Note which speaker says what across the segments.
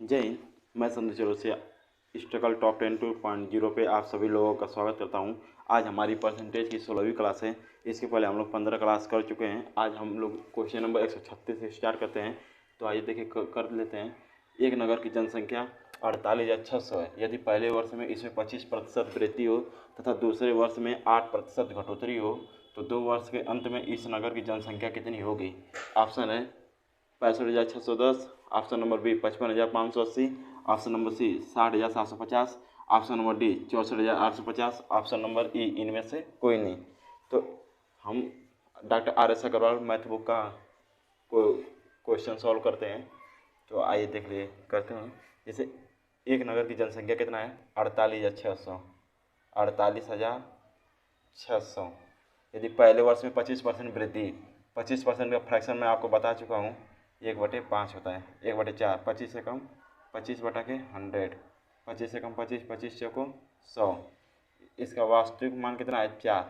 Speaker 1: जय हिंद। मैं संदेश चौरसिया स्ट्रगल टॉप 10 2.0 पे आप सभी लोगों का स्वागत करता हूं। आज हमारी परसेंटेज की 16वीं क्लास है। इसके पहले हम लोग 15 क्लास कर चुके हैं। आज हम लोग क्वेश्चन नंबर 136 से स्टार्ट करते हैं। तो आइए देखिए कर लेते हैं। एक नगर की जनसंख्या 48,600 है। यदि पहले वर्ष में इसमें 25% वृद्धि हो तथा दूसरे वर्ष में 8% घटोतरी हो तो 2 वर्ष के अंत में इस नगर की जनसंख्या कितनी होगी। ऑप्शन है 65,610, option number B 55,580, option number C 60,750, option number D 64,850, option number E इनमें से कोई नहीं। तो हम doctor R.S. Agarwal math book का क्वेश्चन सॉल्व करते हैं। तो आइए देख लिए करते हैं। जैसे एक नगर की जनसंख्या कितना है 48,600, 48,600। यदि पहले वर्ष में 25% वृद्धि, 25% का फ्रैक्शन मैं आपको बता चुका हूँ 1/5 होता है, 1/4, 25 से कम 25/100, 25 से कम 25, 25 चौको 100। इसका वास्तविक मान कितना है 4।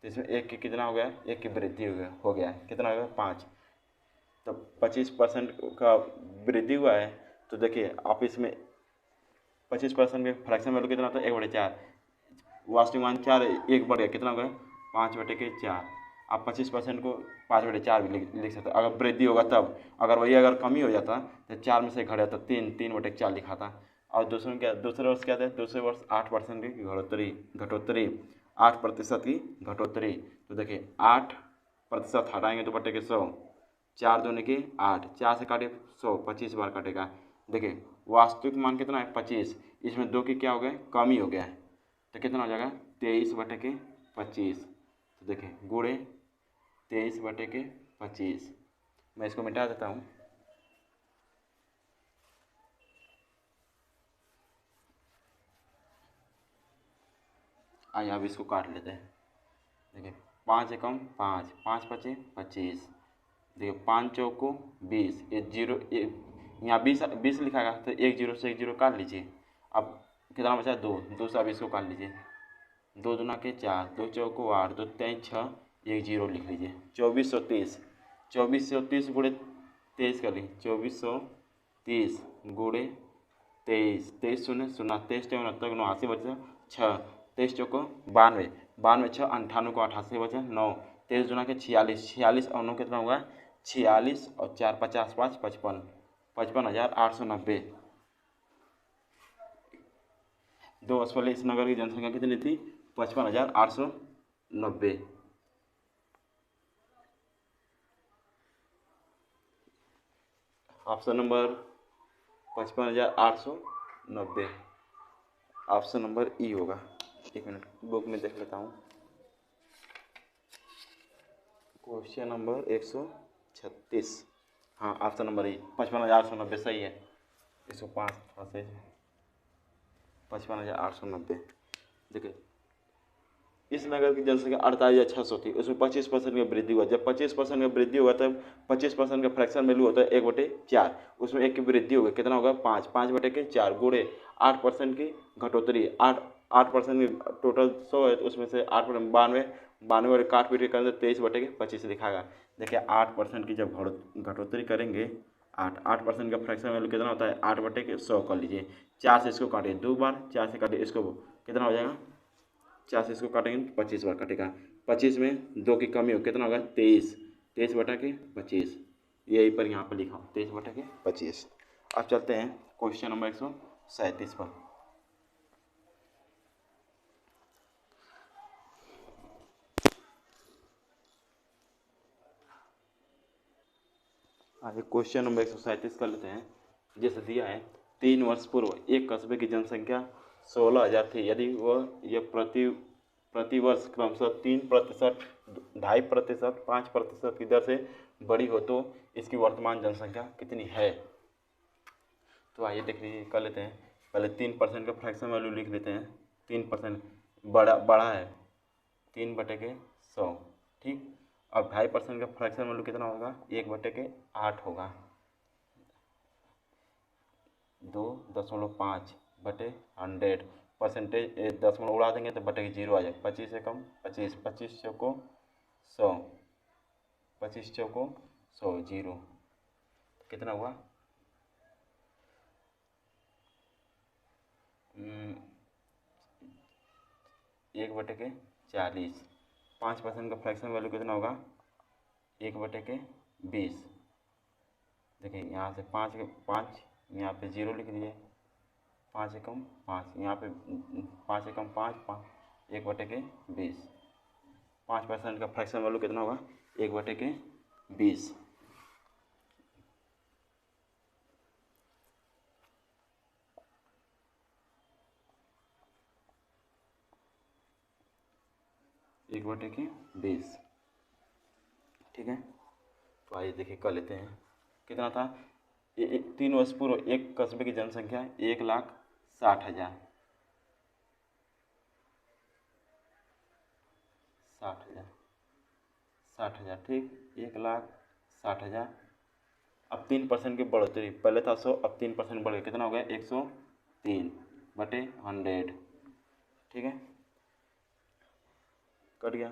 Speaker 1: तो इसमें एक की कितना हो गया, एक की वृद्धि हो गया है, कितना हो गया 5। तो 25% का वृद्धि हुआ है। तो देखिए आप इसमें 25% के फ्रैक्शन वैल्यू कितना होता है 1/4, वास्तविक मान 4, एक बढ़ गया, कितना हो गया 5/4। आप 25% को 5/4 भी लिख सकते हो अगर वृद्धि होगा तब। अगर वही अगर कमी हो जाता तो 4 में से घट जाता 3/4 लिखा था। और दूसरे वर्ष क्या था, दूसरे वर्ष 8% की घटोतरी 8% की घटोतरी। तो देखिए 8% हटाएंगे तो बटेगे 100, 4 दूनी की 8, 4 से काटे 100, 25 बार कटेगा। देखिए वास्तविक मान कितना है 25, इसमें 2 की क्या हो गया कमी हो गया है। तो कितना हो जाएगा 23/25। तो देखिए गुणे 23/25। मैं इसको मिटा देता हूँ। आइए अब इसको काट लेते हैं। देखिए 5 एकम 5, 5×5 = 25। देखिए 5 चौको 20, ये जीरो यहाँ 20 लिखा गया तो एक जीरो से एक जीरो काट लीजिए। अब कितना बचा 2, 2 से अब इसको काट लीजिए। 2 दूना के 4, 2 चौको 8, 2 3 6, एक जीरो लिख लीजिए। 2430, 2430 गुणे 23 कर लीजिए। 2430 गुणे 23, 23 शून्य शून्य, 23 टे 69, 89 बचे 6, 23 चौको 92, 92 6 98 को 88 बचे 9, 23 दूना के 46, 46 और 9 कितना होगा 46 और 4 50 5 55, 55,890। 2 वर्ष पहले इस नगर की जनसंख्या कितनी थी 55,890। ऑप्शन नंबर 55,890, ऑप्शन नंबर ई होगा। एक मिनट बुक में देख लेता हूँ। क्वेश्चन नंबर 136, हाँ ऑप्शन नंबर ई 55,890 सही है। 105 से 55,890। देखिए इस नगर की जनसंख्या 48,600 थी, उसमें 25% का वृद्धि हुआ। जब 25% का वृद्धि हुआ तब 25% का फ्रैक्शन वैल्यू होता है 1/4, उसमें एक की वृद्धि होगी, कितना होगा 5, 5/4 गुणे 8% की घटोतरी। 8% की टोटल 100 है तो उसमें से 8 92, 92 और काट पीट के करेंगे 23/25 लिखाएगा। देखिए 8% की जब घटोतरी करेंगे, 8% का फ्रैक्शन वैल्यू कितना होता है 8/100 कर लीजिए। 4 से इसको काटिए 2 बार, 4 से काटिए इसको, कितना हो जाएगा 4 से इसको काटेंगे तो 25 बार कटेगा। 25 में 2 की कमी हो, कितना होगा 23, 23/25। यही पर यहाँ पर लिखा 23/25। अब चलते हैं क्वेश्चन नंबर 137 पर। आगे क्वेश्चन नंबर 137 कर लेते हैं। जैसे दिया है 3 वर्ष पूर्व एक कस्बे की जनसंख्या 16,000 थी। यदि वह यह प्रति वर्ष क्रमशः 3%, 2.5%, 5% की दर से बड़ी हो तो इसकी वर्तमान जनसंख्या कितनी है। तो आइए देख लीजिए कर लेते हैं। पहले 3% का फ्रैक्शन वैल्यू लिख लेते हैं। 3% बड़ा है 3/100, ठीक। अब 2.5% का फ्रैक्शन वैल्यू कितना होगा 1/8 होगा। 2.5/100 परसेंटेज दशमलव उड़ा देंगे तो बटे 0 आ जाएगा। 25 से कम 25, 25 चौको 100, 25 चौको 100, 0 कितना हुआ 1/40। 5% का फ्रैक्शन वैल्यू कितना होगा? 1/20। देखिए यहाँ से 5 यहाँ पे 0 लिख दिए, 5 एकम 5, यहाँ पे 5 एकम 5, 1/20। 5% का फ्रैक्शन वैल्यू कितना होगा? 1/20। एक बटे के 20। ठीक है, तो आइए देखिए कर लेते हैं। कितना था? 3 वर्ष पूर्व एक कस्बे की जनसंख्या 1,60,000। 60,000 ठीक, 1,60,000। अब 3% की बढ़ोतरी, पहले था 100, अब 3% बढ़ गया, कितना हो गया? 103/100। ठीक है, कट गया।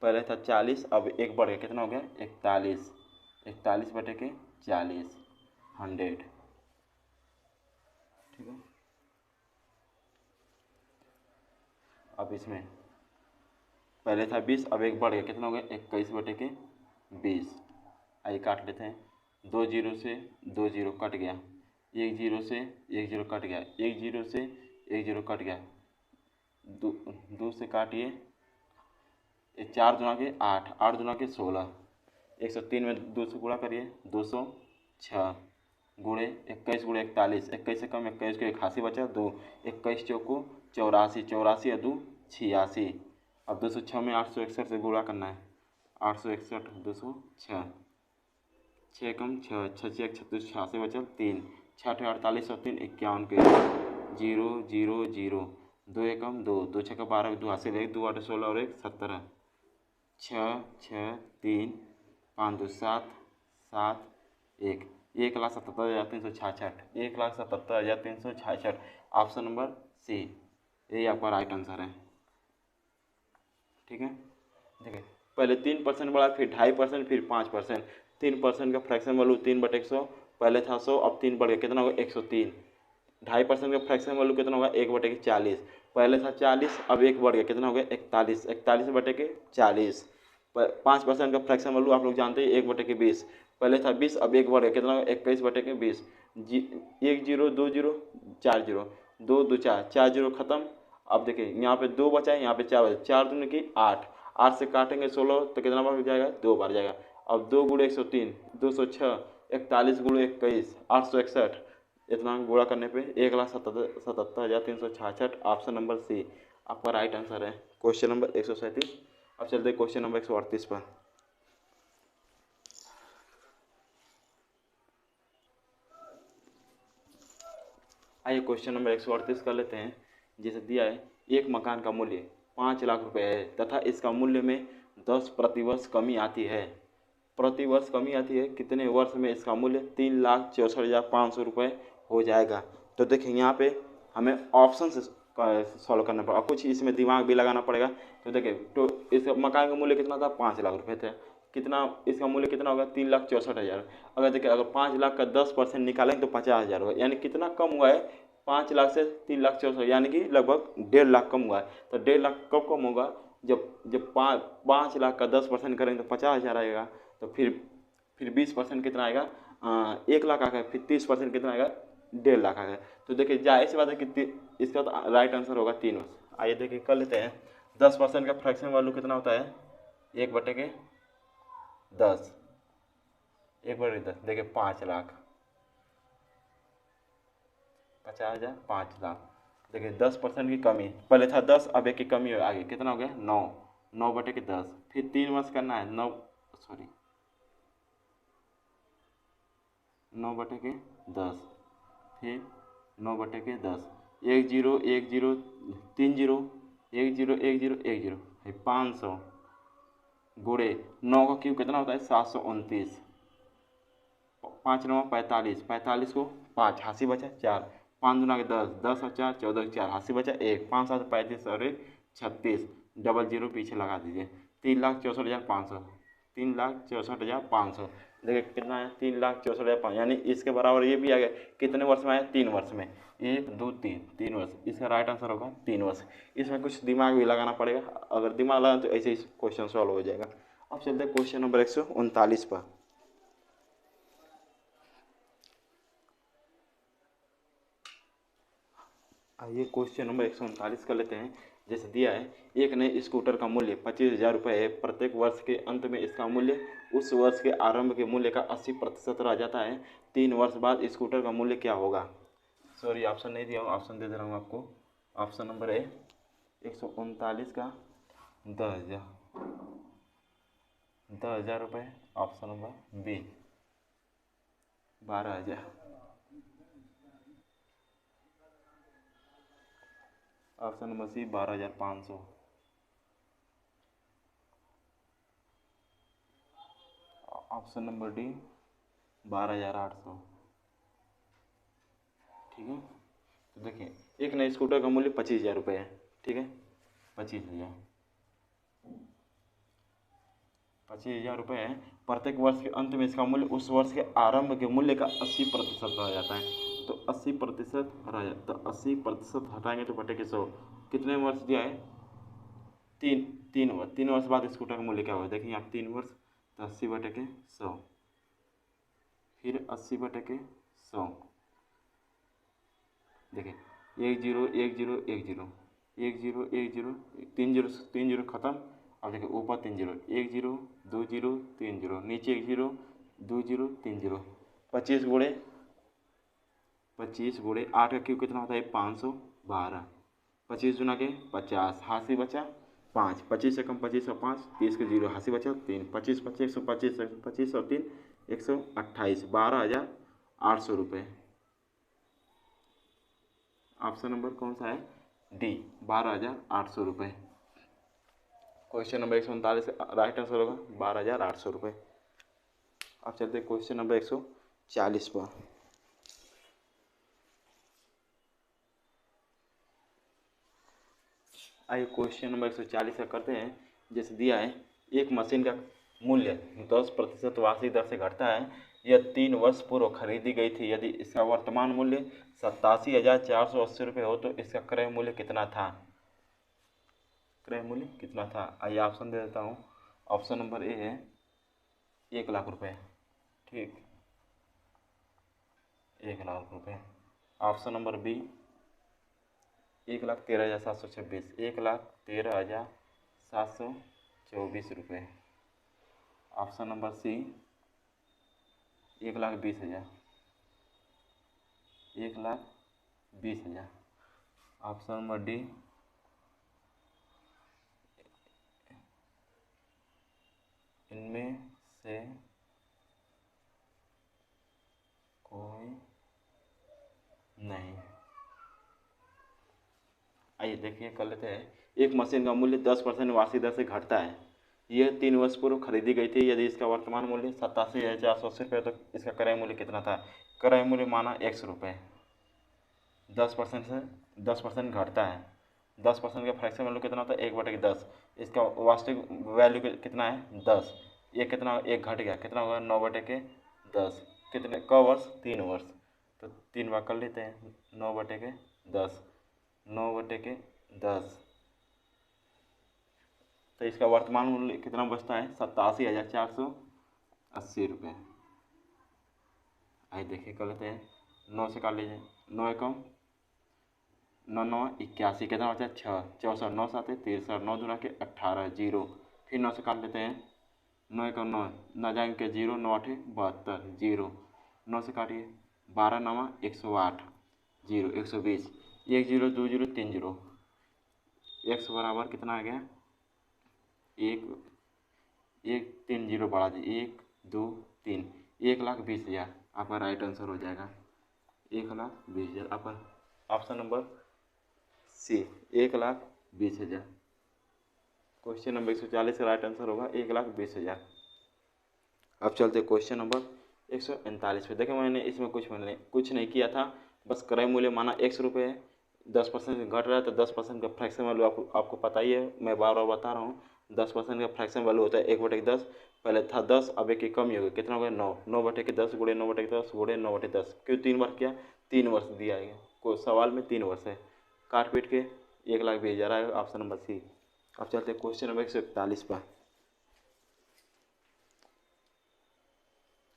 Speaker 1: पहले था 40, अब एक बढ़ गया, कितना हो गया? 41। 41/40, 100। ठीक है, अब इसमें पहले था 20, अब एक बढ़ गया, कितना हो गया? 21/20। आइए काट लेते हैं। 2 जीरो से 2 जीरो कट गया, 1 जीरो से 1 जीरो कट गया, 1 जीरो से 1 जीरो कट गया, 2 से काटिए, 4 दूना के 8, 8 दूना के 16, 103 में 2 से गुणा करिए, 206 गुणे 21 गुणे 41, 21 से कम 21 को 81 बचा, 2 21 चौको 84, 84 या 2 86। अब 206 में 861 से गुणा करना है, 861 206, 6 कम 6, 6 से 36, 86 बचल 3, 6 48 और 3 51 के 0 0 0, 2 एकम 2, 2 6 का 12, 2 हासिल 1, 2 8 16 और 1 17, 6 6 3 5 2 7 7 1, 1,77,366, 1,77,366। ऑप्शन नंबर सी, यही आपका राइट आंसर है। ठीक है, देखिए पहले 3% बढ़ा, फिर 2.5%, फिर 5%। 3% का फ्रैक्शन वैल्यू 3/100, पहले था 100, अब 3 बढ़ गया, कितना होगा? 103। 2.5% का फ्रैक्शन वैल्यू कितना होगा? 1/40। पहले था 40, अब एक बढ़ गया, कितना हो गया? 41। 41/40। 5% का फ्रैक्शन वैल्यू आप लोग जानते हैं 1/20। पहले था 20, अब एक बढ़ गया, कितना होगा? 21/20। 1 जीरो 2 जीरो 4 जीरो, 2 2 4, 4 जीरो खत्म। अब देखिए यहाँ पे 2 बचा है, यहाँ पे 4 बचा, 4 दूनी की 8, 8 से काटेंगे 16 तो कितना बार जाएगा? 2 बार जाएगा। अब 2 गुणे 103, 206, 41 गुणे 21, 861। इतना गुणा करने पे 1,77,366। ऑप्शन नंबर सी आपका राइट आंसर है। Question number 137। अब चलते हैं क्वेश्चन नंबर 138 पर। आइए क्वेश्चन नंबर 138 कर लेते हैं। जैसे दिया है, एक मकान का मूल्य 5 लाख रुपए है तथा इसका मूल्य में 10 प्रतिवर्ष कमी आती है। प्रतिवर्ष कमी आती है, कितने वर्ष में इसका मूल्य 3,64,500 रुपये हो जाएगा? तो देखिए यहाँ पे हमें ऑप्शन से सॉल्व करना पड़ेगा, कुछ इसमें दिमाग भी लगाना पड़ेगा। तो देखिए, तो इस मकान का मूल्य कितना था? 5 लाख रुपये थे। कितना इसका मूल्य कितना होगा? 3,64,000। अगर देखिए, अगर 5 लाख का 10% निकालेंगे तो 50,000 होगा, यानी कितना कम हुआ है? 5 लाख से 3,64,000, यानी कि लगभग 1.5 लाख कम हुआ है। तो 1.5 लाख कब कम होगा? जब 5 लाख का 10% करेंगे तो 50,000 आएगा। तो फिर 20% कितना आएगा? 1 लाख आ गया। फिर 30% कितना आएगा? 1.5 लाख आ गया। तो देखिए जाहिर सी बात है कि इसका तो राइट आंसर होगा 3 वर्ष। आइए देखिए कर लेते हैं। 10% का फ्रैक्शन वैल्यू कितना होता है? 1/10, 1/10। देखिए 5 लाख, 50,000, 5 लाख। देखिए 10% की कमी, पहले था 10, अब एक की कमी आ गई, कितना हो गया? 9, 9/10। फिर 3 वर्ष करना है, 9/10, फिर 9/10, 1 zero 1 zero 3 zero, 1 zero 1 zero 1 zero, फिर 500 गुणे 9 का क्यूब कितना होता है? 729, 5 9 45, 45 को 5 हासी बचा 4, 5 दूना के 10, 10 और 4 14 4 हासी बचा 1, 5 7 35 और 1 36, डबल जीरो पीछे लगा दीजिए। 3,64,500, 3,64,500। देखिए कितना है 3,64,500, यानी इसके बराबर ये भी आ गया। कितने वर्ष में आया? 3 वर्ष में। 1 2 3, 3 वर्ष। इसका राइट आंसर होगा 3 वर्ष। इसमें कुछ दिमाग भी लगाना पड़ेगा, अगर दिमाग लगाना तो ऐसे ही क्वेश्चन सॉल्व हो जाएगा। अब चलते हैं क्वेश्चन नंबर 139 पर। आइए क्वेश्चन नंबर 139 कर लेते हैं। जैसे दिया है, एक नए स्कूटर का मूल्य 25,000 रुपये है। प्रत्येक वर्ष के अंत में इसका मूल्य उस वर्ष के आरंभ के मूल्य का 80% रह जाता है। 3 वर्ष बाद स्कूटर का मूल्य क्या होगा? सॉरी, ऑप्शन नहीं दिया हूँ, ऑप्शन दे रहा हूँ आपको। ऑप्शन नंबर ए 139 का 10,000 रुपये। Option number B 12,000। Option number C 12,500। Option number D 12,800। ठीक है, तो देखिए एक नए स्कूटर का मूल्य 25,000 रुपये है। ठीक है, 25,000 रुपये है। प्रत्येक वर्ष के अंत में इसका मूल्य उस वर्ष के आरंभ के मूल्य का 80% रह जाता है। तो 80% रह जाता, तो 80% हटाएंगे तो बटे के 100। कितने वर्ष दिया है? तीन वर्ष बाद स्कूटर का मूल्य क्या होगा? देखिए आप 3 वर्ष, तो 80 बटे के 100, फिर 80 बटे के 100। देखिए 1 0 1 0 1 0 1 0 1 0, 3 0 खत्म। अब देखिए ऊपर 3 0, 1 0 2 0 3 0, नीचे 1 0 2 0 3 0। 25 गुणे 8 का क्यूब कितना होता है? 512। 25 गुना के 50, हाथी बचा 5, 25 से कम 25 और 5, 30 के 0, हाथी बचा 3, 25 25 125, 125 और 3 128, 12,800 रुपये। ऑप्शन नंबर कौन सा है? डी 12,800 रुपये। क्वेश्चन नंबर 139 राइट आंसर होगा 12,800 रुपये। अब चलते हैं क्वेश्चन नंबर 140 पर। आइए क्वेश्चन नंबर 140 का करते हैं। जैसे दिया है, एक मशीन का मूल्य 10% वार्षिक दर से घटता है। यह 3 वर्ष पूर्व खरीदी गई थी। यदि इसका वर्तमान मूल्य 87,480 रुपये हो तो इसका क्रय मूल्य कितना था? क्रय मूल्य कितना था? आइए ऑप्शन दे देता हूँ। ऑप्शन नंबर ए है 1,00,000 रुपये। ठीक, 1,00,000 रुपये। ऑप्शन नंबर बी 1,13,726, 1,13,724 रुपये। Option number C 1,20,000, 1,20,000। Option number D इनमें से कोई नहीं। आइए देखिए कर लेते हैं। एक मशीन का मूल्य 10% वार्षिक दर से घटता है। यह 3 वर्ष पूर्व खरीदी गई थी। यदि इसका वर्तमान मूल्य 87,480 रुपये तो इसका क्रय मूल्य कितना था? क्रय मूल्य माना 100 रुपये। 10% से 10% घटता है। 10% का फ्रैक्शन वैल्यू कितना होता है? 1/10। इसका वास्तविक वैल्यू कितना है? 10। ये कितना, एक घट गया, कितना होगा? 9/10। कितने क वर्ष? 3 वर्ष। तो 3 बार कर लेते हैं। 9/10, 9/10। तो इसका वर्तमान मूल्य कितना बचता है? 87,480 रुपये। आइए देखिए कर लेते हैं। 9 से काट लीजिए, 9 एकम 9 9 81, कितना बचा? 6, 64, 9 7 63, 9 दूना के 18, 0। फिर 9 से काट लेते हैं। 9 एकम 9, 9 जाएंगे के 0, 9 8 72, 0। 9 से काटिए, 12 9 108, 0, 120, 1 0 2 0 3 0। x बराबर कितना आ गया? 1 0 बढ़ा दिए, 1 2 3, 1,20,000 आपका राइट आंसर हो जाएगा। 1,20,000 आपका option number C 1,20,000। Question number 140 का राइट आंसर होगा 1,20,000। अब चलते क्वेश्चन नंबर 139 पे। देखिए मैंने इसमें कुछ नहीं किया था, बस क्रय मूल्य माना 100 रुपये है। 10% घट रहा है तो 10% का फ्रैक्शन वैल्यू आपको पता ही है, मैं बार बार बता रहा हूँ। 10% का फ्रैक्शन वैल्यू होता है 1/10। पहले था 10, अब एक की कमी हो गई, कितना हो गया 9, 9/10 गुणे 9/10 गुणे 9/10, क्यों 3 वर्ष किया, 3 वर्ष दिया है को सवाल में 3 वर्ष है, काट पीट के 1,20,000 आएगा, ऑप्शन नंबर सी। अब चलते हैं क्वेश्चन नंबर 141 पर।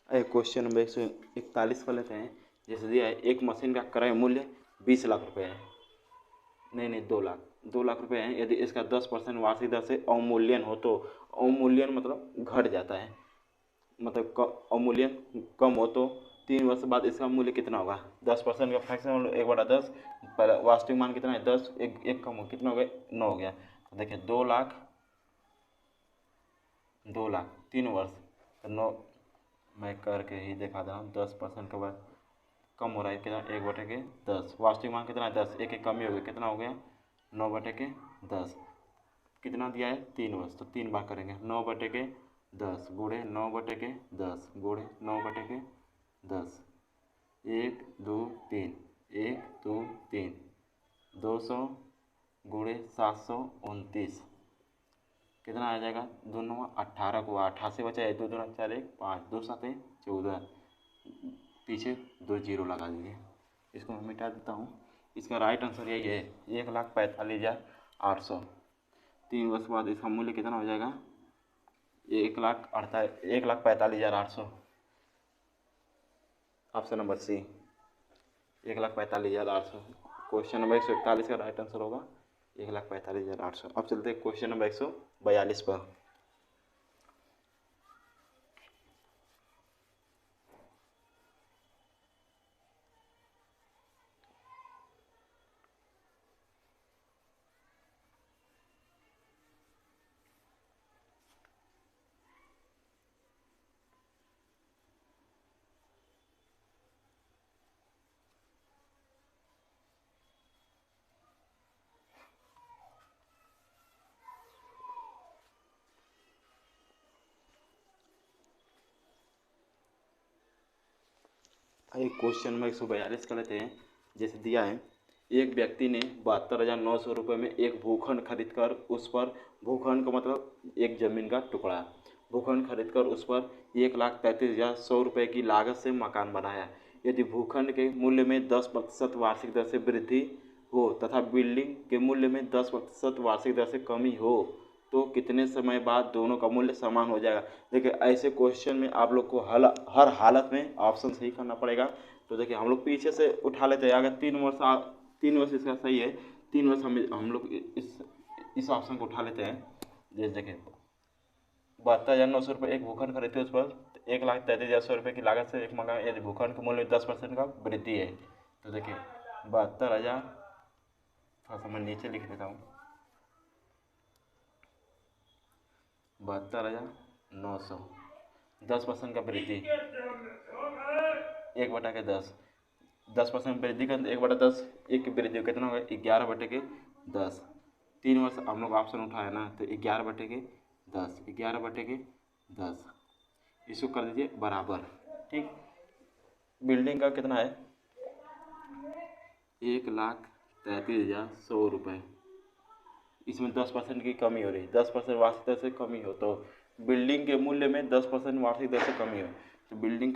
Speaker 1: क्वेश्चन नंबर 141 पर लेते हैं। जैसे दिया है एक मशीन का क्रय मूल्य 20 लाख रुपए है, नहीं 2 लाख रुपए हैं, यदि इसका 10% वार्षिक दर से अवमूल्यन हो तो, अवमूल्यन मतलब घट जाता है, मतलब अवमूल्यन कम हो तो 3 वर्ष बाद इसका मूल्य कितना होगा, 10% का फ्रैक्शन 1/10, पर वास्तविक मान कितना है 10, एक कम हो कितना हो गया 9 हो गया। तो देखिए 2 लाख 3 वर्ष, तो 9 मैं करके ही दिखा दे रहा हूँ, 10% के बाद कम हो रहा है कितना 1/10, वास्तविक मान कितना है 10, एक कमी हो गई, कितना हो गया 9/10, कितना दिया है 3 वर्ष, तो 3 बार करेंगे 9/10 गुणे 9/10 गुणे 9/10, 1 2 3, 1 2 3, 200 गुणे 729, कितना आ जाएगा, 2 9 18 को 88 बचा है, 2 2 4 1 5, 2 7 14, पीछे 2 जीरो लगा दीजिए, इसको मैं मिटा देता हूँ। इसका राइट आंसर यही है 1,45,800। 3 वर्ष बाद इसका मूल्य कितना हो जाएगा 1,45,800, option number C 1,45,800। Question number 141 का राइट आंसर होगा 1,45,800। अब चलते हैं क्वेश्चन नंबर 142 पर। आइए क्वेश्चन नंबर 142 कर लेते हैं। जैसे दिया है एक व्यक्ति ने 72,900 रुपये में एक भूखंड खरीद कर उस पर, भूखंड का मतलब एक ज़मीन का टुकड़ा, भूखंड खरीद कर उस पर 1,33,100 रुपये की लागत से मकान बनाया। यदि भूखंड के मूल्य में 10% वार्षिक दर से वृद्धि हो तथा बिल्डिंग के मूल्य में 10% वार्षिक दर से कमी हो तो कितने समय बाद दोनों का मूल्य समान हो जाएगा। देखिए ऐसे क्वेश्चन में आप लोग को हर हालत में ऑप्शन सही करना पड़ेगा। तो देखिए हम लोग पीछे से उठा लेते हैं, अगर 3 वर्ष इसका सही है, 3 वर्ष हम लोग इस ऑप्शन को उठा लेते हैं। जैसे देखिए 72,900 रुपये एक भूखंड खरीदते उस पर 1,33,100 रुपये की लागत से एक मकान, यदि भूखंड के मूल्य में 10% का वृद्धि है। तो देखिए 72,000, थोड़ा सा मैं नीचे लिख देता हूँ, 72,900, 10% का वृद्धि, 1/10, 10% वृद्धि का 1/10, एक की वृद्धि कितना होगा 11/10। 3 वर्ष हम लोग ऑप्शन उठाए ना, तो 11/10, 11/10, इसको कर दीजिए बराबर। ठीक, बिल्डिंग का कितना है 1,33,100 रुपये, इसमें 10% की कमी हो रही, 10% वार्षिक दर से कमी हो तो बिल्डिंग के मूल्य में 10% वार्षिक दर से कमी हो तो बिल्डिंग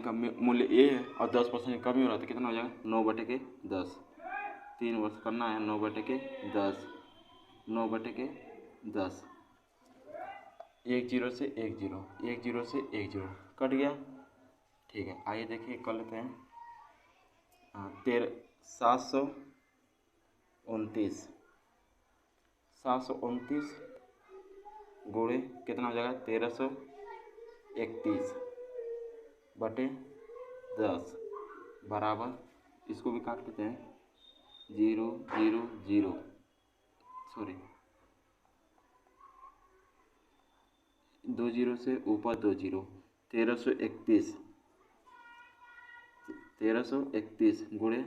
Speaker 1: का मूल्य ए है और 10% कमी हो रहा है तो कितना हो जाएगा 9/10। 3 वर्ष करना है 9/10, 9/10, 1 0 से 1 0, 1 0 से 1 0 कट गया। ठीक है, आइए देखिए कर लेते हैं। 729, 729 गुणे कितना हो जाएगा 1331/10 बराबर, इसको भी काट लेते हैं 0 0 0, सॉरी 2 0 से ऊपर 2 0, 1331 गुणे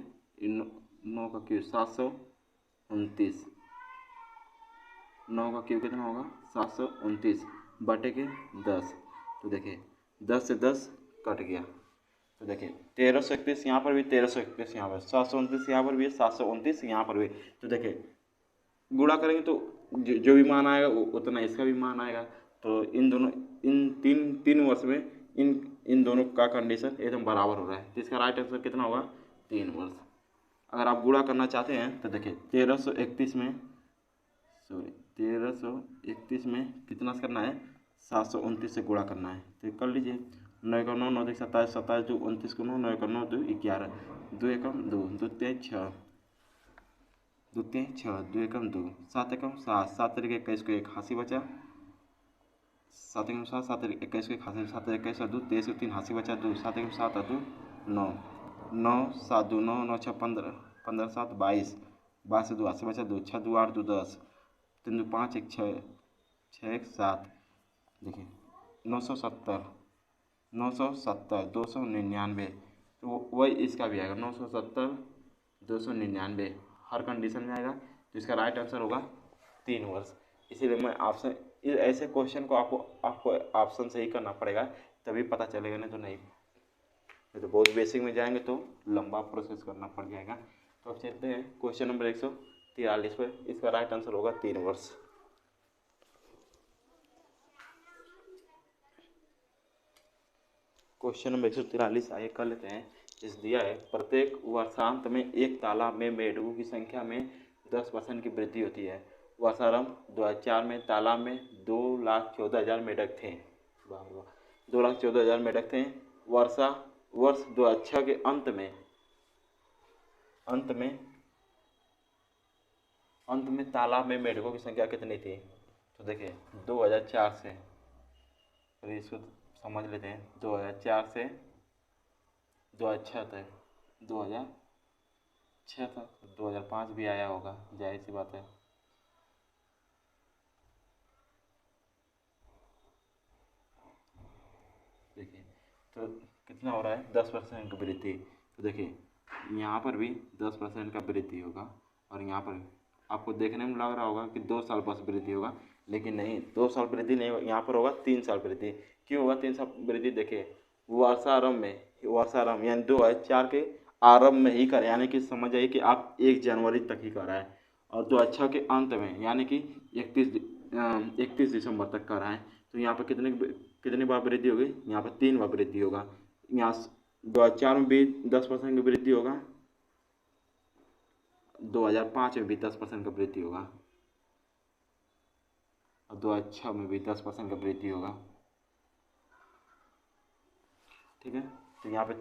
Speaker 1: 9 का क्यूब 729, 9 का क्यूब कितना होगा 729/10। तो देखिए 10 से 10 कट गया, तो देखिए 1331 यहाँ पर भी, 1331 यहाँ पर, 729 यहाँ पर भी है, 729 यहाँ पर भी। तो देखिए गुणा करेंगे तो जो भी मान आएगा उतना इसका भी मान आएगा। तो इन दोनों, इन तीन तीन वर्ष में इन दोनों का कंडीशन एकदम बराबर हो रहा है। तो इसका राइट आंसर कितना होगा? 3 वर्ष। अगर आप गुणा करना चाहते हैं तो देखिए 1331 में, सॉरी 1331 में कितना से करना है? 729 से गुणा करना है। तो कर लीजिए, 9 का 9, 9 एक 27, 27 दो 29 को 9, 9 का 9 2 11, 2 एकम 2, 2 3 6, 2 3 6, 2 एकम 2, 7 एकम 7, 7 तरीके 21 को 1 हासी बचा, 7 एकम 7, 7 21 को 1 हासी, 7 21 2, 23 को 3 हासी बचा 2, 7 एकम 7 2 9, 9 7 2 9, 9 6 15, 15 7 22, 22 से 2 हासी बचा 2, 6 2 8 2 10, 3 2 5 1 6, 6 1 7, देखिए 970, 970 299। तो वही इसका भी आएगा 970 299, हर कंडीशन में आएगा। तो इसका राइट आंसर होगा 3 वर्ष। इसीलिए मैं ऑप्शन, ऐसे क्वेश्चन को आपको ऑप्शन से ही करना पड़ेगा, तभी पता चलेगा, नहीं तो नहीं। तो बहुत बेसिक में जाएंगे तो लंबा प्रोसेस करना पड़ जाएगा। तो अब चलते हैं क्वेश्चन नंबर 143 पर। इसका राइट आंसर होगा 3 वर्ष। क्वेश्चन नंबर 143 आइए कर लेते हैं। इस दिया है, प्रत्येक वर्षांत में एक तालाब में मेढकों की संख्या में 10% की वृद्धि होती है। वर्षारंभ 2004 में तालाब में 2,14,000 मेढक थे। 2,14,000 मेढक थे। वर्ष 2006 के अंत में तालाब में मेढकों की संख्या कितनी थी? तो देखिए 2004 से, तो इसको समझ लेते हैं। 2004 से 2006 तक, 2006 तक, 2005 भी आया होगा, जाहिर सी बात है। देखिए तो कितना हो रहा है? 10% की वृद्धि। तो देखिए यहाँ पर भी 10% का वृद्धि होगा, और यहाँ पर आपको देखने में लग रहा होगा कि 2 साल बस वृद्धि होगा, लेकिन नहीं, 2 साल वृद्धि नहीं होगा, यहाँ पर होगा 3 साल वृद्धि। क्यों होगा 3 साल वृद्धि? देखिए वर्षारंभ यानी 2004 के आरंभ में ही कर, यानी कि समझ जाइए कि आप 1 जनवरी तक ही कर रहा है, और 2006 के अंत में यानी कि 31 दिसंबर तक कर रहा है। तो यहाँ पर कितनी बार वृद्धि होगी? यहाँ पर 3 बार वृद्धि होगा। यहाँ 2004 में भी 10% की वृद्धि होगा, 2005 में भी 10% का वृद्धि होगा, और 2006 में भी 10% का वृद्धि होगा। ठीक है, तो यहाँ पे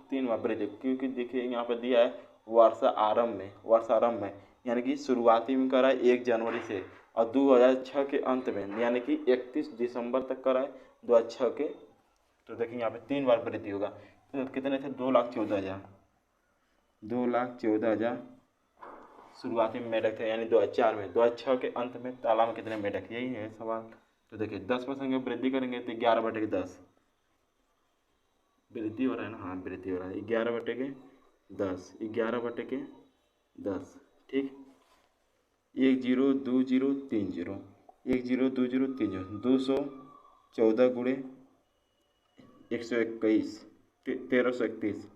Speaker 1: तीन बार वृद्धि, क्योंकि देखिए यहाँ पे दिया है वर्षारंभ में यानी कि शुरुआती में करा है 1 जनवरी से, और 2006 के अंत में यानी कि 31 दिसंबर तक करा है 2006 के। तो देखिए यहाँ पे 3 बार वृद्धि होगा। तो कितने थे? 2,14,000, 2,14,000 शुरुआती में मेढक थे, यानी 2004 में। 2006 के अंत में तालाब में कितने मेढक? यही है सवाल। तो देखिए 10% की वृद्धि करेंगे तो 11/10 वृद्धि हो रहा है ना, हाँ वृद्धि हो रहा है, 11/10, 11/10, ठीक। 102030, 102030, 214 गुणे 121, 1331,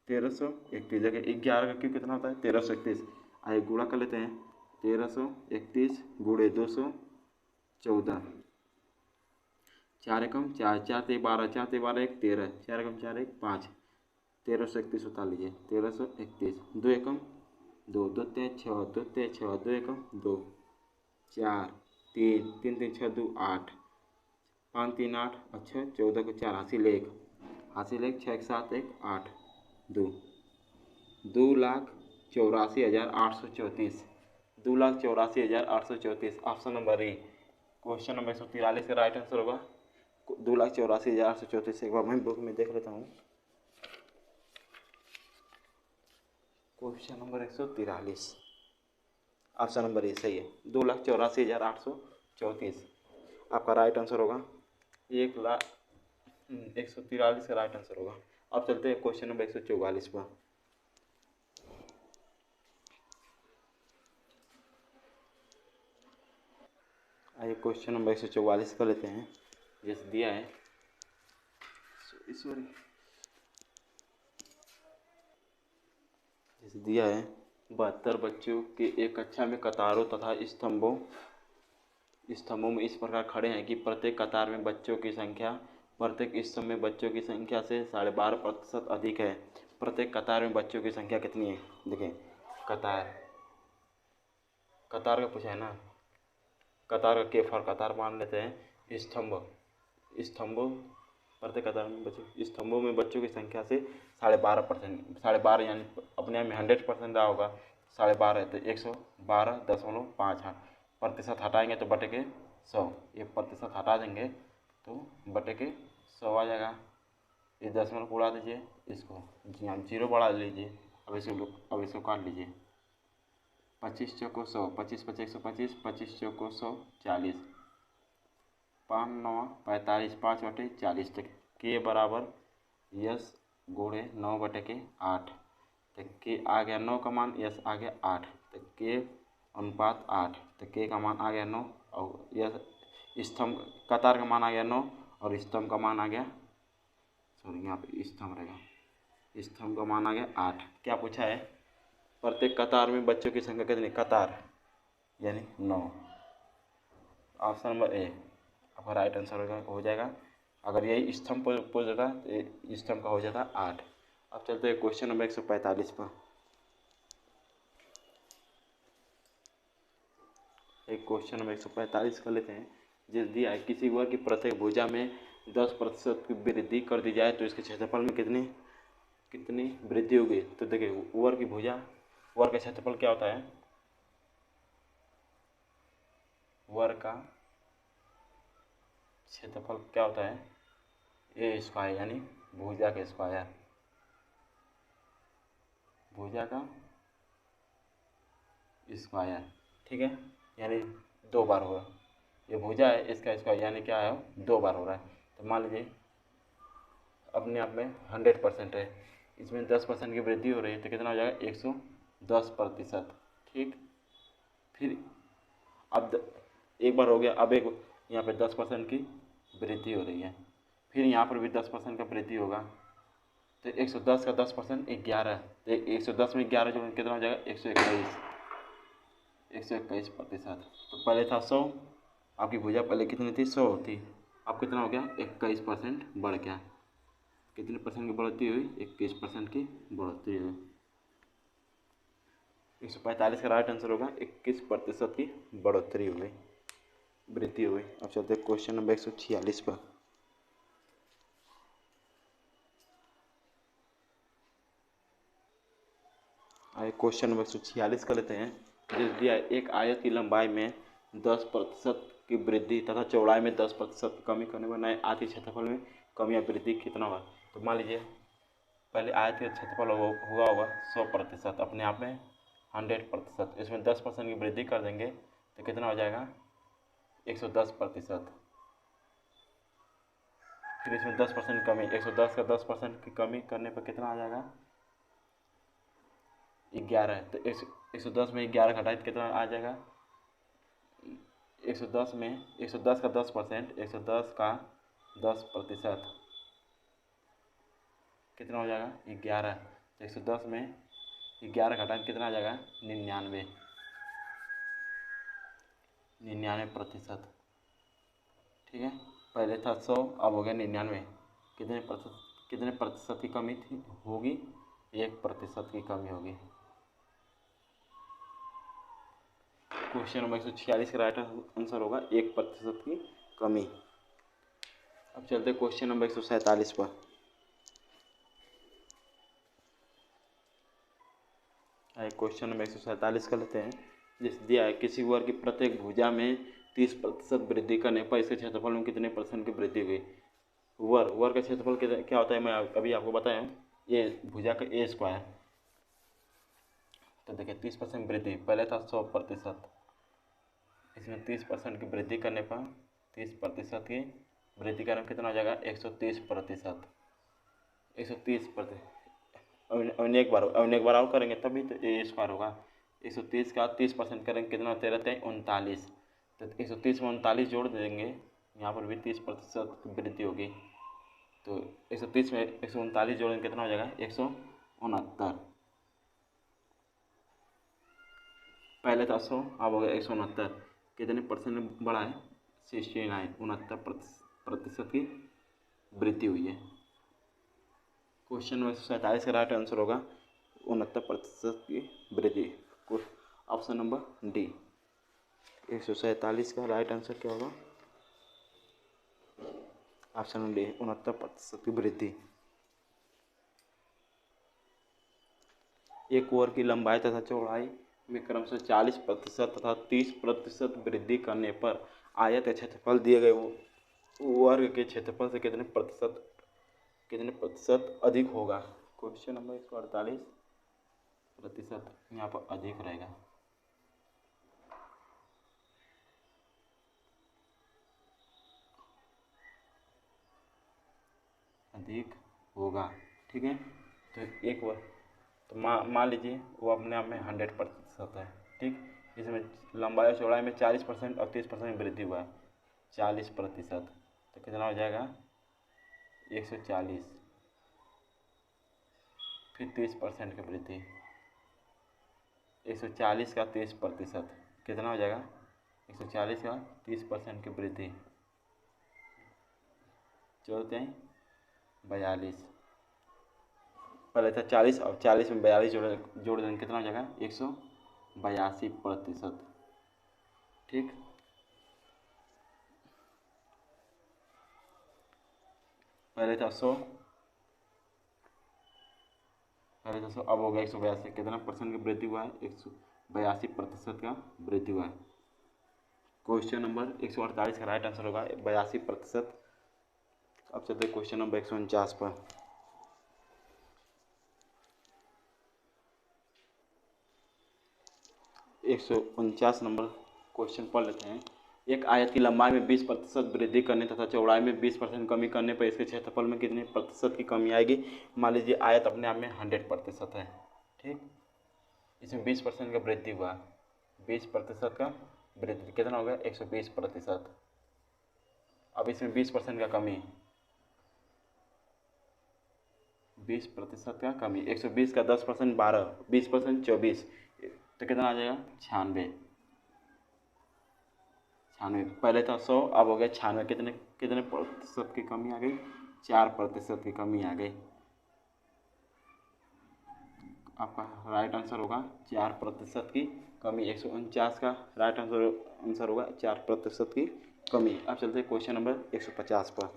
Speaker 1: 1331। देखिए 11 का क्यों कितना होता है? 1331। आइए गुणा कर लेते हैं। 1331 गुणे 214, 4 एकम 4, 4 ते 12, 4 ते 12 1 13, 4 एकम 4 1 5, 1331 उतार लीजिए। 1331, 2 एकम 2, 2 ते 6, 2 ते 6, 2 एकम 2, 4 3, 3 3 6 2 8, 5 3 8, अच्छा 14 को 4 हासिल 1, 6 1 7 1 8, 2, 2,84,834, 2,84,834। Option number A, question number 143 का राइट आंसर होगा 2,84,834। एक बार मैं बुक में देख लेता हूँ। Question number 143, option number A सही है, 2,84,834 आपका राइट आंसर होगा। 1,143 का राइट आंसर होगा। अब चलते हैं क्वेश्चन नंबर 144 पर। आइए क्वेश्चन नंबर 144 कर लेते हैं। जैसे दिया है, सॉरी, जैसे दिया है 72 बच्चों के एक कक्षा में कतारों तथा स्तंभों में इस प्रकार खड़े हैं कि प्रत्येक कतार में बच्चों की संख्या प्रत्येक स्तंभ में बच्चों की संख्या से 12.5% अधिक है। प्रत्येक कतार में बच्चों की संख्या कितनी है? देखें, कतार का पूछा है ना, कतार का के फॉर कतार मान लेते हैं। स्तंभों प्रत्येक कतार में बच्चों स्तंभों में बच्चों की संख्या से 12.5%, 12.5 यानी अपने आप में 100% रहा होगा। 12.5 है तो 112.58 प्रतिशत हटाएंगे तो बटे के 100, ये प्रतिशत हटा देंगे तो बटे के 100 आ जाएगा। ये दशमलव को उड़ा दीजिए, इसको यहाँ 0 बढ़ा लीजिए। अब इसको काट लीजिए। 25 चौको 100, 25 25 125, 25 चौको 100, 40, 5 9 45, 5 बटे 40 तक के बराबर यस गुणे 9 बटे के 8, तो के आ गया 9 का मान, यस आ गया 8, तो के अनुपात 8, तो के का मान आ गया 9 और यस स्तंभ कतार का मान आ गया 9 और स्तंभ का मान आ गया, सॉरी यहाँ पे स्तंभ रहेगा, स्तंभ का मान आ गया 8। क्या पूछा है? प्रत्येक कतार में बच्चों की संख्या कितनी? कतार यानी 9। ऑप्शन नंबर ए आपका राइट आंसर हो जाएगा। अगर यही स्तंभ पूछ देता तो स्तंभ का हो जाता 8। अब चलते हैं क्वेश्चन नंबर 145 पर। एक क्वेश्चन नंबर 145 कर लेते हैं। जिस दिया है किसी वर्ग की प्रत्येक भुजा में 10% की वृद्धि कर दी जाए तो इसके क्षेत्रफल में कितनी वृद्धि होगी? तो देखिए, वर्ग का क्षेत्रफल क्या होता है? वर्ग का क्षेत्रफल क्या होता है? ए स्क्वायर यानी भुजा का स्क्वायर, भुजा का स्क्वायर, ठीक है, यानी 2 बार होगा। ये भुजा है, इसका स्क्वायर यानी क्या है? 2 बार हो रहा है। तो मान लीजिए अपने आप में 100% है, इसमें 10% की वृद्धि हो रही है तो कितना हो जाएगा? 110%। ठीक, फिर अब एक बार हो गया, अब एक यहाँ पे 10% की वृद्धि हो रही है, फिर यहाँ पर भी 10% का वृद्धि होगा तो 110 का 10% 11, तो 110 में 11 जोड़ कितना हो जाएगा? 121%। तो पहले था 100, आपकी भुजा पहले कितनी थी? 100 थी, अब कितना हो गया? 21% बढ़ गया। कितने परसेंट की बढ़ोतरी हुई? 21% की बढ़ोतरी हुई। 145 का राइट आंसर होगा 21% की बढ़ोतरी हुई, वृद्धि हुई। अब चलते हैं क्वेश्चन नंबर 146 पर। आइए क्वेश्चन नंबर 146 कर लेते हैं। जिस दिया एक आयत की लंबाई में 10% की वृद्धि तथा चौड़ाई में 10% की कमी करने पर नए आयत के क्षेत्रफल में कमी या वृद्धि कितना होगा? तो मान लीजिए पहले आयत का क्षेत्रफल हुआ होगा 100%, अपने आप में 100%, इसमें 10% की वृद्धि कर देंगे तो कितना हो जाएगा? 110%। फिर इसमें 10% कमी, 110 का 10% की कमी करने पर कितना आ जाएगा? 11। तो 110 में 11 घटाए तो कितना आ जाएगा? 110 में 110 का 10%, 110 का 10% कितना हो जाएगा? 11। तो 110 में 11 घटाए कितना आ जाएगा? 99%। ठीक है, पहले था 100, अब हो गया 99। कितने प्रतिशत की कमी थी होगी? 1% की कमी होगी। क्वेश्चन नंबर 146 का राइट आंसर होगा 1% की कमी। अब चलते क्वेश्चन नंबर 147 पर। क्वेश्चन नंबर 147 कर लेते हैं। जिस दिया है किसी वर्ग की प्रत्येक भुजा में 30% वृद्धि करने पर इसके क्षेत्रफल में कितने % की वृद्धि हुई? वर्ग का क्षेत्रफल क्या होता है मैं अभी आपको बताया, ये भुजा का ए स्क्वायर। तो देखिए 30% वृद्धि, पहले था 100%, इसमें 30% की वृद्धि करने पर 30% की वृद्धि करने पर कितना हो जाएगा? 130%। 130%। अब एक बार और करेंगे तभी तो ए स्क्वायर होगा। 130 का 30% करेंगे कितना होते रहते हैं? 39। तो 130 में 39 जोड़ देंगे, यहाँ पर भी 30% की वृद्धि होगी। तो 130 में 139 जोड़ेंगे कितना हो जाएगा? 169। पहले था 100, अब हो गया 169। कितने परसेंट बढ़ा है? 69, 69% की वृद्धि हुई है। क्वेश्चन नंबर 147 का राइट आंसर होगा 69% की वृद्धि। Option number D. 147 का राइट आंसर क्या होगा? ऑप्शन डी, 69% की वृद्धि। एक ओवर की लंबाई तथा चौड़ाई में क्रमशः 40% तथा 30% वृद्धि करने पर आयत का क्षेत्रफल दिए गए वर्ग के क्षेत्रफल से कितने प्रतिशत अधिक होगा? क्वेश्चन नंबर 148%, यहाँ पर अधिक रहेगा। अधिक होगा, ठीक है। तो एक वर्ग, तो मान लीजिए वो अपने आप में 100% है, ठीक। इसमें लंबाई और चौड़ाई में 40% और 30% वृद्धि हुआ है, 40%, तो कितना हो जाएगा? 140। फिर 30% की वृद्धि, 140 का 30%, कितना हो जाएगा? 140 का 30% की वृद्धि, 14 42। पहले था 40 और 40 में 42 जोड़ देंगे, कितना हो जाएगा? 182%, ठीक। पहले था 100, अब हो गया 182। कितना परसेंट की वृद्धि हुआ है? 182% का वृद्धि हुआ है। क्वेश्चन नंबर 148 का राइट आंसर होगा 82%। अब चलते क्वेश्चन नंबर 149 पर। 149 नंबर क्वेश्चन पढ़ लेते हैं। एक आयत की लंबाई में 20% वृद्धि करने तथा चौड़ाई में 20% कमी करने पर इसके क्षेत्रफल में कितने प्रतिशत की कमी आएगी? मान लीजिए आयत अपने आप में 100% है, ठीक। इसमें 20% का वृद्धि हुआ, 20% का वृद्धि, कितना हो गया? 120%। अब इसमें 20% का कमी, 20% का कमी, 120 का 10% 12, 20% 24, तो कितना आ जाएगा? 96। पहले था 100, अब हो गया 96। कितने प्रतिशत की कमी आ गई? 4% की कमी आ गई। आपका राइट आंसर होगा 4% की कमी। 149 का राइट आंसर होगा 4% की कमी। अब चलते हैं क्वेश्चन नंबर 150 पर।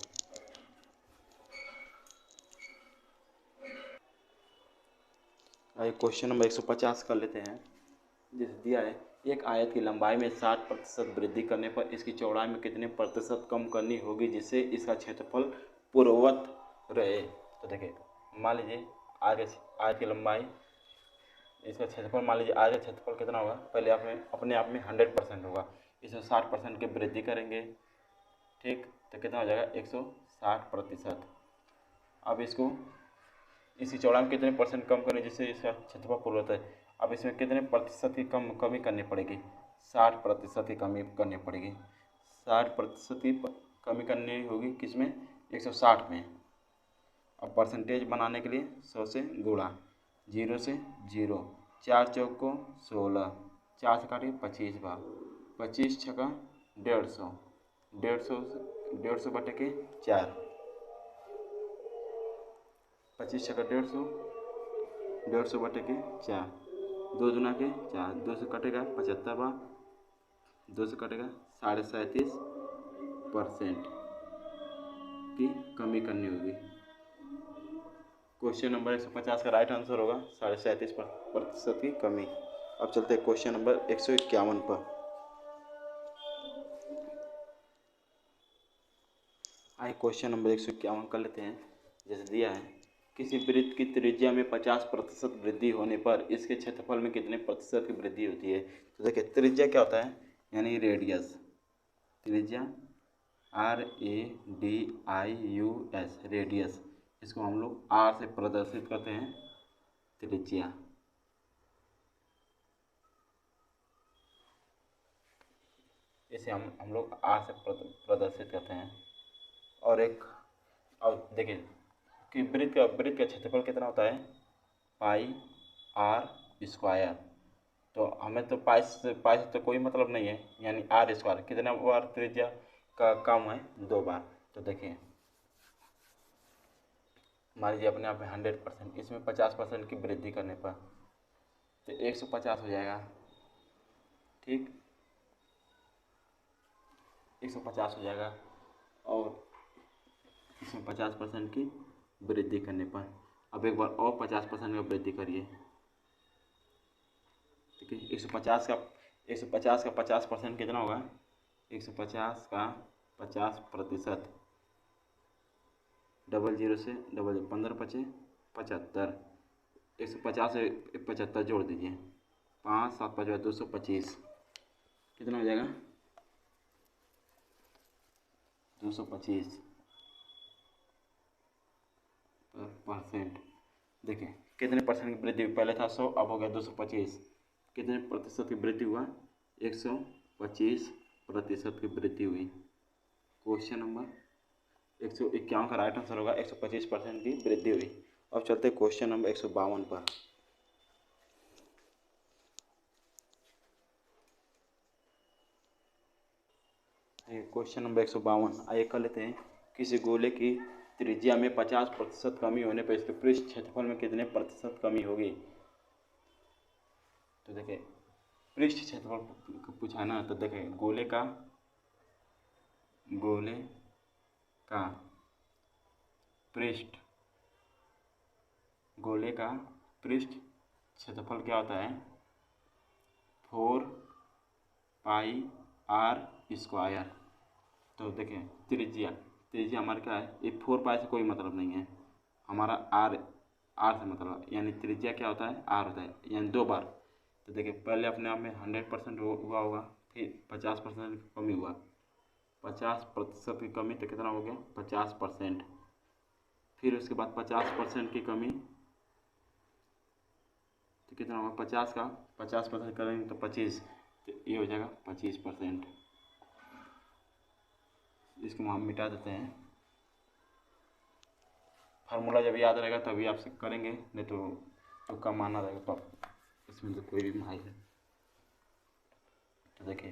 Speaker 1: आइए क्वेश्चन नंबर 150 कर लेते हैं। जैसे दिया है, एक आयत की लंबाई में 60% वृद्धि करने पर इसकी चौड़ाई में कितने प्रतिशत कम करनी होगी जिससे इसका क्षेत्रफल पूर्ववत रहे? तो देखिए, मान लीजिए आयत की लंबाई, इसका क्षेत्रफल, मान लीजिए आयत का क्षेत्रफल कितना होगा? पहले अपने आप में 100% होगा, इसमें 60% की वृद्धि करेंगे, ठीक, तो कितना हो जाएगा? 160%। अब इसकी चौड़ाई में कितने परसेंट कम करें जिससे इसका क्षेत्रफल पूर्ववत है? अब इसमें कितने प्रतिशत की कमी करनी पड़ेगी? 60% की कमी करनी पड़ेगी। 60% की कमी करनी होगी, किसमें? 160 में। अब परसेंटेज बनाने के लिए 100 से गुणा, 0 से 0, 4 चौक को 16, 4 से काटिए 25 बार, 25 छक्का 150, 150 बटे के 4, 25 छक्का 150, 150 बटे के 4, 2 दूना के 4, 2 से कटेगा 75 बार, 2 से कटेगा 37.5% की कमी करनी होगी। क्वेश्चन नंबर 150 का राइट आंसर होगा 37.5% की कमी। अब चलते हैं क्वेश्चन नंबर 151 पर। आइए क्वेश्चन नंबर 151 कर लेते हैं। जैसे दिया है, किसी वृत्त की त्रिज्या में 50% वृद्धि होने पर इसके क्षेत्रफल में कितने प्रतिशत की वृद्धि होती है? तो देखिए, त्रिज्या क्या होता है? यानी रेडियस। त्रिज्या RADIUS, रेडियस। इसको हम लोग R से प्रदर्शित करते हैं, त्रिज्या। इसे हम लोग R से प्रदर्शित करते हैं। और देखिए कि वृत्त का क्षेत्रफल कितना होता है? पाई R स्क्वायर। तो हमें तो पाई से तो कोई मतलब नहीं है, यानी आर स्क्वायर कितना बार त्रिज्या का कम है, 2 बार। तो देखिए मान लीजिए अपने आप में 100%, इसमें 50% की वृद्धि करने पर तो 150 हो जाएगा, ठीक, 150 हो जाएगा। और इसमें 50% की वृद्धि करने पर अब एक बार और 50% का वृद्धि करिए, ठीक है। 150 का 50% कितना होगा, 150 का 50%, डबल जीरो से डबल 15 पचे 75, 150 से 75 जोड़ दीजिए, 5 7 5 225, कितना हो जाएगा 225 %। देखिए कितने परसेंट की वृद्धि, पहले था 100 अब हो गया 225, कितने प्रतिशत की वृद्धि हुआ, 125% की वृद्धि हुई। क्वेश्चन नंबर 151 का राइट आंसर होगा 125% की वृद्धि हुई। अब चलते हैं क्वेश्चन नंबर 152 पर। क्वेश्चन नंबर 152 आइए कर लेते हैं। किसी गोले की त्रिज्या में 50% कमी होने पर इसके पृष्ठ क्षेत्रफल में कितने प्रतिशत कमी होगी। तो देखिए पृष्ठ क्षेत्रफल पूछा ना, तो देखिए गोले का पृष्ठ गोले का पृष्ठ क्षेत्रफल क्या होता है, 4πr²। तो देखिए त्रिज्या हमारा क्या है, ये 4π से कोई मतलब नहीं है, हमारा आर से मतलब है, यानी त्रिज्या क्या होता है, आर होता है, यानी 2 बार। तो देखिए पहले अपने आप में 100% हुआ होगा, फिर 50% की कमी हुआ, 50% की कमी तो कितना हो गया 50%, फिर उसके बाद 50% की कमी तो कितना होगा 50 का 50% करेंगे तो 25, तो ये हो जाएगा 25%। इसको हम मिटा देते हैं, फार्मूला जब याद रहेगा तभी आपसे करेंगे, नहीं तो तुक्का मारना रहेगा, इसमें तो कोई भी माहिर है। तो देखिए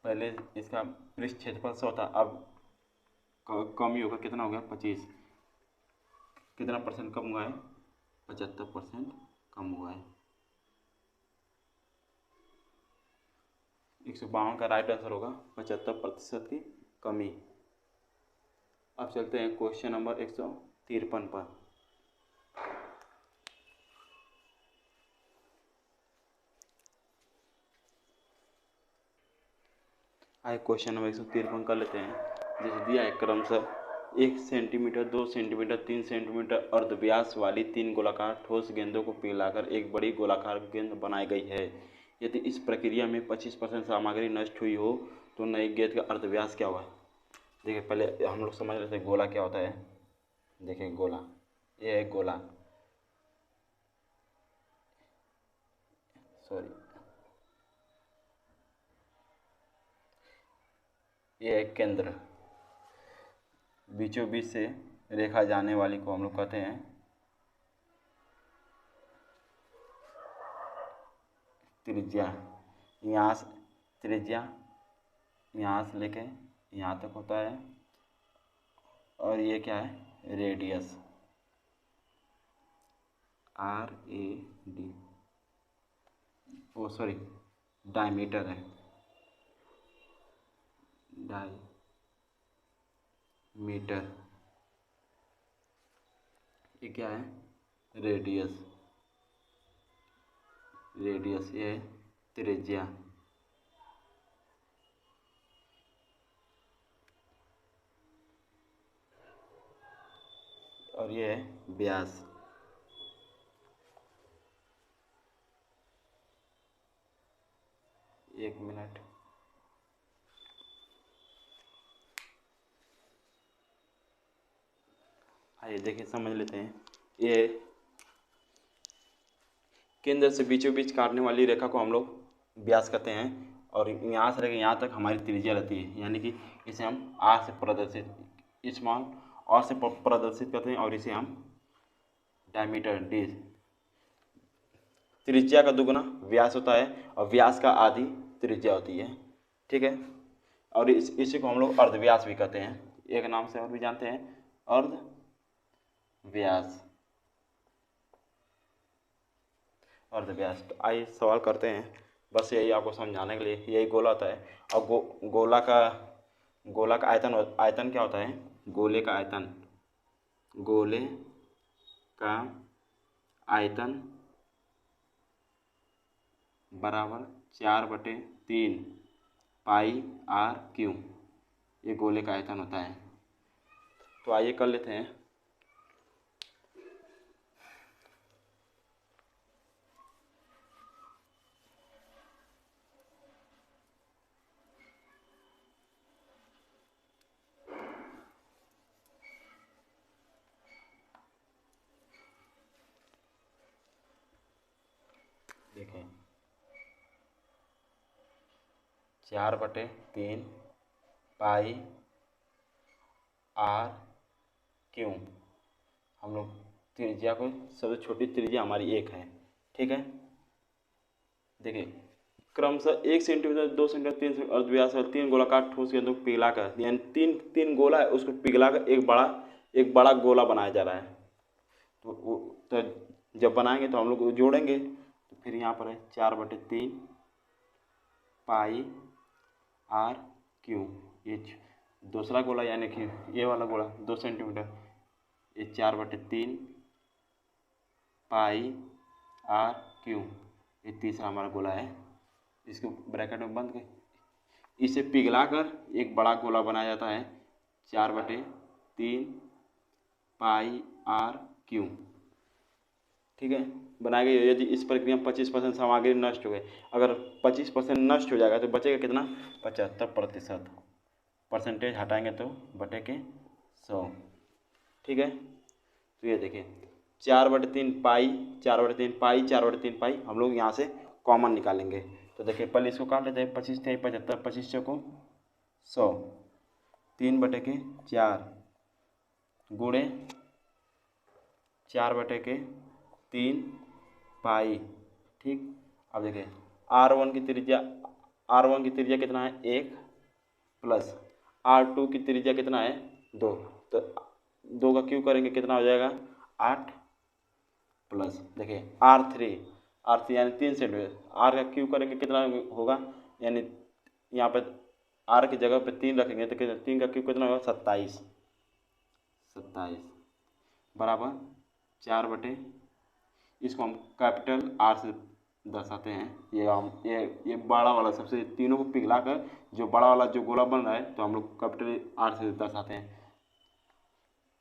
Speaker 1: पहले इसका पृष्ठ क्षेत्रफल 100 था, अब कमी होगा, कितना हो गया 25, कितना परसेंट कम हुआ है, 75% कम हुआ है। 152 का राइट आंसर होगा 75% की कमी। अब चलते हैं क्वेश्चन नंबर 153 पर। आइए क्वेश्चन नंबर 153 कर लेते हैं। जैसे दिया है क्रमशः 1 सेंटीमीटर 2 सेंटीमीटर 3 सेंटीमीटर अर्धव्यास वाली 3 गोलाकार ठोस गेंदों को पिघलाकर एक बड़ी गोलाकार गेंद बनाई गई है। यदि इस प्रक्रिया में 25% सामग्री नष्ट हुई हो तो नई गेंद का अर्धव्यास क्या होगा। देखिए पहले हम लोग समझ रहे थे गोला क्या होता है। देखिए गोला, ये है गोला, सॉरी ये है केंद्र, बीचों बीच से रेखा जाने वाली को हम लोग कहते हैं त्रिज्या। यहाँ से त्रिज्या यहाँ से लेके यहाँ तक होता है, और ये क्या है रेडियस, RAD, ओ सॉरी डायमीटर है, डायमीटर, ये क्या है रेडियस, ये है त्रिज्या। और ये है व्यास। एक मिनट, आइए देखिए समझ लेते हैं। ये केंद्र से बीचों बीच काटने वाली रेखा को हम लोग व्यास कहते हैं, और यहाँ से लेकर यहाँ तक हमारी त्रिज्या रहती है, यानी कि इसे हम R से प्रदर्शित, स्मॉल R से प्रदर्शित करते हैं, और इसे हम डायमीटर D त्रिज्या का दुगुना व्यास होता है और व्यास का आधी त्रिज्या होती है, ठीक है। और इसी को हम लोग अर्धव्यास भी कहते हैं, एक नाम से और भी जानते हैं, अर्धव्यास। अर्धव्यास। तो आइए सवाल करते हैं, बस यही आपको समझाने के लिए। यही गोला होता है और गोला का आयतन क्या होता है? गोले का आयतन बराबर 4/3 पाई आर क्यू, ये गोले का आयतन होता है। तो आइए कर लेते हैं। देखें 4/3 पाई आर क्यू, हम लोग त्रिज्या को, सबसे छोटी त्रिज्या हमारी 1 है, ठीक है। देखिए क्रमशः 1 सेंटीमीटर, 2 सेंटीमीटर, 3 सेंटीमीटर अर्धव्यास और 3 गोलाकार ठोस गेंदों को पिघलाकर, यानी तीन गोला है उसको पिघलाकर एक बड़ा गोला बनाया जा रहा है। तो जब बनाएंगे तो हम लोग जोड़ेंगे, तो फिर यहाँ पर है 4/3 पाई आर क्यू, ये दूसरा गोला यानी कि ये वाला गोला 2 सेंटीमीटर, ये 4/3 पाई आर क्यू, ये तीसरा हमारा गोला है। इसको ब्रैकेट में बंद कर, इसे पिघलाकर एक बड़ा गोला बनाया जाता है 4/3 पाई आर क्यू, ठीक है। बनाया गया। यदि इस प्रक्रिया में 25% सामग्री नष्ट हो गई, अगर 25% नष्ट हो जाएगा तो बचेगा कितना? 75%। परसेंटेज हटाएंगे तो बटे के 100, ठीक है। तो ये देखिए 4/3 पाई, 4/3 पाई, 4/3 पाई, हम लोग यहाँ से कॉमन निकालेंगे। तो देखिए पहले इसको काट लेते हैं, 25 × 75, 25 चौको 100, 3/4 गुणे 4/3 पाई, ठीक। अब देखिए R1 की त्रिज्या कितना है? 1 प्लस R2 की त्रिज्या कितना है? 2, तो 2 का क्यूब करेंगे कितना हो जाएगा? 8 प्लस देखिए R3 यानी 3 सेंटीमीटर, R का क्यूब करेंगे कितना होगा? यानी यहाँ पे R की जगह पे 3 रखेंगे तो कितना? 3 का क्यूब कितना होगा? 27 बराबर 4/, इसको हम कैपिटल R से दर्शाते हैं। ये बड़ा वाला सबसे, तीनों को पिघलाकर जो बड़ा वाला जो गोला बन रहा है तो हम लोग कैपिटल R से दर्शाते हैं।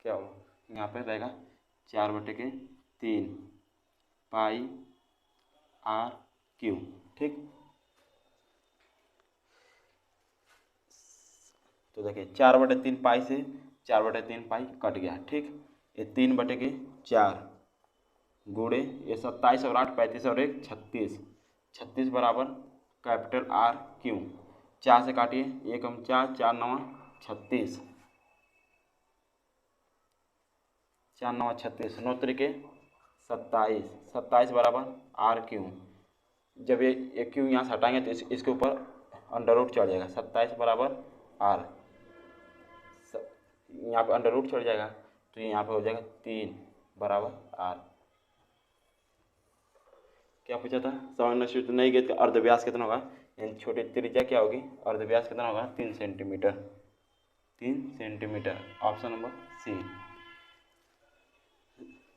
Speaker 1: क्या होगा? यहाँ पे रहेगा 4/3 पाई आर क्यू, ठीक। तो देखिए 4/3 पाई से 4/3 पाई कट गया, ठीक। ये 3/4 गुणे ये 27 और 8 35 और 1 36, 36 बराबर कैपिटल आर क्यू। 4 से काटिए, 1 × 4, 4 × 9 36, 4 × 9 36, 9 × 27, 27 बराबर आर क्यू। जब ये क्यू यहाँ से हटाएंगे तो इसके ऊपर अंडर रूट चढ़ जाएगा, 27 बराबर आर, यहाँ पे अंडर रूट चढ़ जाएगा तो यहाँ पे हो जाएगा 3 बराबर आर। क्या पूछा था? सामान्य सूत्र नहीं गए तो अर्धव्यास कितना होगा, यानी छोटी त्रिज्या क्या होगी? अर्धव्यास कितना होगा? 3 centimetre, 3 centimetre, option number C.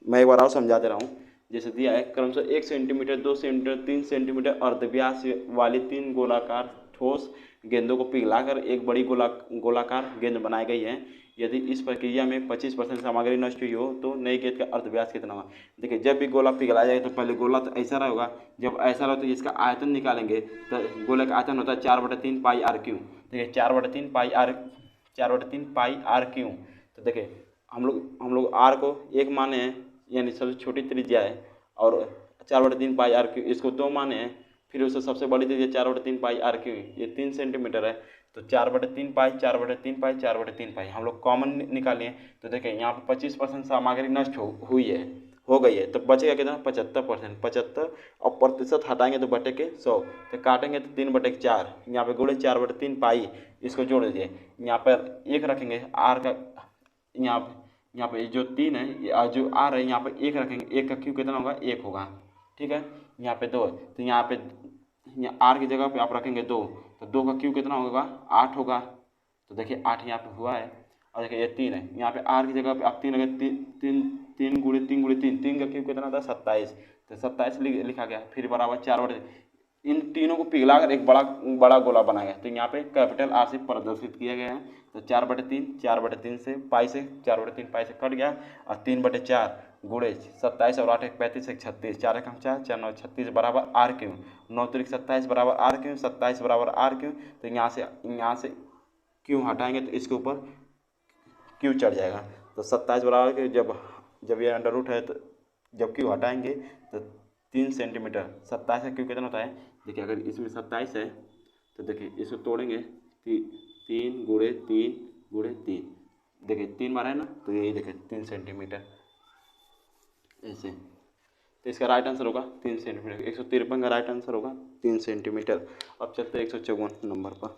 Speaker 1: मैं एक बार और समझा दे रहा हूँ, जैसे दिया है क्रमशः 1 सेंटीमीटर, 2 सेंटीमीटर, 3 सेंटीमीटर अर्धव्यास वाली 3 गोलाकार ठोस गेंदों को पिघलाकर एक बड़ी गोलाकार गेंद बनाई गई है। यदि इस प्रक्रिया में 25% सामग्री नष्ट हुई हो तो नई गेंद का अर्धव्यास कितना होगा? देखिए जब भी गोला पिघलाया जाए तो पहले गोला तो ऐसा रहेगा, जब ऐसा रहो तो इसका आयतन निकालेंगे, तो गोले का आयतन होता है 4/3 पाई आर क्यू। देखिए 4/3 पाई आर क्यू। तो देखिए हम लोग आर को 1 माने हैं, यानी सबसे छोटी त्रिज्या है, और 4/3 पाई आर क्यू इसको 2 माने हैं, फिर उससे सबसे बड़ी त्रिज्या 4/3 पाई आर क्यू, ये 3 सेंटीमीटर है। तो 4/3 पाई, 4/3 पाई, 4/3 पाई हम लोग कॉमन निकालें तो देखिए यहाँ पर 25% सामग्री नष्ट हुई है, हो गई है, तो बचेगा कितना 75%। 75 और प्रतिशत हटाएंगे तो बटे के 100, तो काटेंगे तो 3/4, यहाँ पे गुणे 4/3 पाई, इसको जोड़ दीजिए। यहाँ पर एक रखेंगे आर का, यहाँ पे जो 3 है जो आर है यहाँ पे एक रखेंगे, एक का क्यू कितना होगा 1 होगा, ठीक है। यहाँ पे 2 तो यहाँ पे यहाँ आर की जगह पे आप रखेंगे 2, तो 2 का क्यू कितना होगा 8 होगा, तो देखिए 8 यहाँ पे हुआ है। और देखिए ये 3 है, यहाँ पे आर की जगह पे आप 3 लगे, 3 3 गुणे 3 गुणे 3, 3 का क्यूब कितना था 27, तो 27 लिखा गया। फिर बराबर 4/, इन तीनों को पिघला कर एक बड़ा बड़ा गोला बनाया गया, तो यहाँ पे कैपिटल आर से प्रदर्शित किया गया है। तो 4/3, 4/3 से पाई से 4/3 पाई से कट गया, और 3/4 गुणे 27 और 8 एक 35 एक 36, 4 एक 4, 4 9 36 बराबर आर क्यू, 9 3 27 बराबर आर क्यू, 27 बराबर आर क्यू। तो यहाँ से क्यू हटाएंगे तो इसके ऊपर क्यू चढ़ जाएगा, तो 27 बराबर के जब ये अंडर रूट है, तो जब क्यू हटाएंगे तो 3 सेंटीमीटर। 27 का क्यू कितना होता है, देखिए अगर इसमें 27 है तो देखिए इसको तोड़ेंगे, 3 गुणे 3 गुणे 3, देखिए 3 बार है ना, तो यही देखिए 3 सेंटीमीटर ऐसे। तो इसका राइट आंसर होगा 3 सेंटीमीटर। 153 का राइट आंसर होगा 3 सेंटीमीटर। अब चलते हैं 154 नंबर पर।